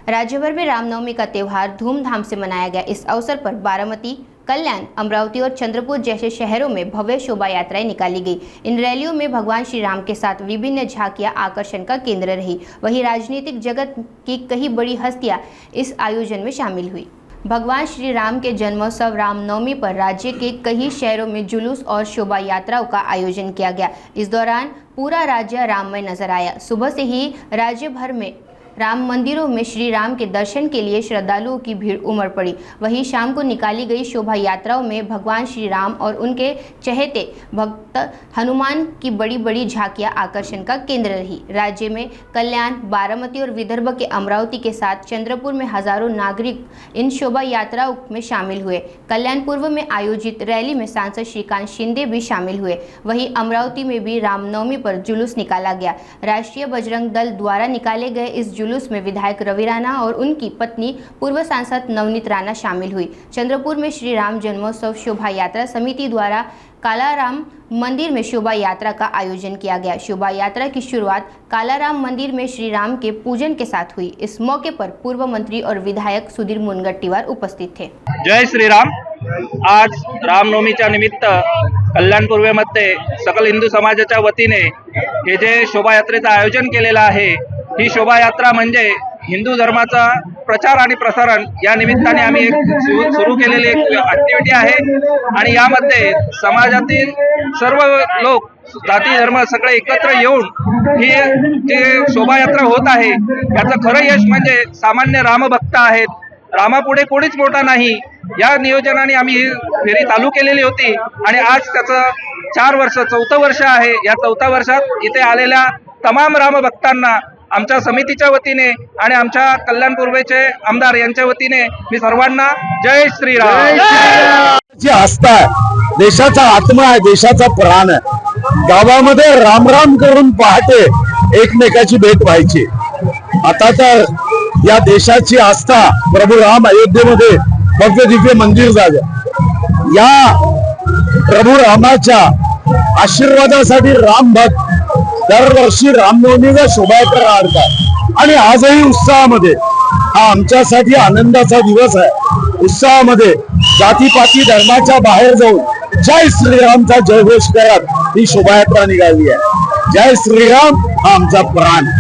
राज्यभर में रामनवमी का त्यौहार धूमधाम से मनाया गया। इस अवसर पर बारामती, कल्याण, अमरावती और चंद्रपुर जैसे शहरों में भव्य शोभा यात्राएं निकाली गई। इन रैलियों में भगवान श्री राम के साथ विभिन्न झांकियां आकर्षण का केंद्र रही। वहीं राजनीतिक जगत की कई बड़ी हस्तियां इस आयोजन में शामिल हुई। भगवान श्री राम के जन्मोत्सव रामनवमी पर राज्य के कई शहरों में जुलूस और शोभा यात्राओं का आयोजन किया गया। इस दौरान पूरा राज्य राममय नजर आया। सुबह से ही राज्य भर में राम मंदिरों में श्री राम के दर्शन के लिए श्रद्धालुओं की भीड़ उमड़ पड़ी। वहीं शाम को निकाली गई शोभा यात्राओं में भगवान श्री राम और उनके चहेते भक्त हनुमान की बड़ी बड़ी झांकियां आकर्षण का केंद्र रही। राज्य में कल्याण, बारामती और विदर्भ के अमरावती के साथ चंद्रपुर में हजारों नागरिक इन शोभा यात्राओं में शामिल हुए। कल्याण पूर्व में आयोजित रैली में सांसद श्रीकांत शिंदे भी शामिल हुए। वहीं अमरावती में भी रामनवमी पर जुलूस निकाला गया। राष्ट्रीय बजरंग दल द्वारा निकाले गए इस जुलूस में विधायक रवि राणा और उनकी पत्नी पूर्व सांसद नवनीत राणा शामिल हुई। चंद्रपुर में श्री राम जन्मोत्सव शोभा यात्रा समिति द्वारा कालाराम मंदिर में शोभा यात्रा का आयोजन किया गया। शोभा यात्रा की शुरुआत कालाराम मंदिर में श्री राम के पूजन के साथ हुई। इस मौके पर पूर्व मंत्री और विधायक सुधीर मुनगंटीवार उपस्थित थे। जय श्रीराम। आज रामनवमीच्या निमित्त कल्याण पूर्वेमध्ये सकल हिंदू समाजाच्या वतीने हे जे शोभायात्रेचं आयोजन केलेलं आहे, ही शोभायात्रा म्हणजे हिंदू धर्माचा प्रचार आणि प्रसारण या निमित्ताने आम्ही एक सुरू केलेली एक ऍक्टिव्हिटी आहे आणि यामध्ये समाजातील सर्व लोक, जाती धर्म सगळे एकत्र येऊन ही जे शोभायात्रा होत आहे याचं खरं यश म्हणजे सामान्य रामभक्त आहेत, रामापुढे कोणीच मोठा नाही या नियोजनाने आम्ही ही फेरी चालू केलेली होती आणि आज त्याचं 4 वर्ष 4थं वर्ष आहे। या 4थ्या वर्षात इथे आलेल्या तमाम रामभक्तांना आमच्या समितीच्या वतीने आणि आमच्या कल्याण पूर्वेचे आमदार यांच्या वतीने मी सर्वांना जय श्रीराम। जी आस्था आहे, देशाचा आत्मा आहे, देशाचा प्राण आहे। गावामध्ये रामराम करून पहाटे एकमेकाची भेट व्हायची। आता तर या देशाची आस्था प्रभू राम अयोध्येमध्ये भव्य दिव्य मंदिर झालं। या प्रभू रामाच्या आशीर्वादासाठी राम भक्त दरवर्षी रामनवमीचा शोभायात्रा काढतात आणि आजही उत्साहामध्ये हा आमच्यासाठी आनंदाचा दिवस आहे। उत्साहामध्ये जातीपाती धर्माच्या बाहेर जाऊन जय श्रीरामचा जयघोष करत ही शोभायात्रा निघाली आहे। जय श्रीराम हा आमचा प्राण।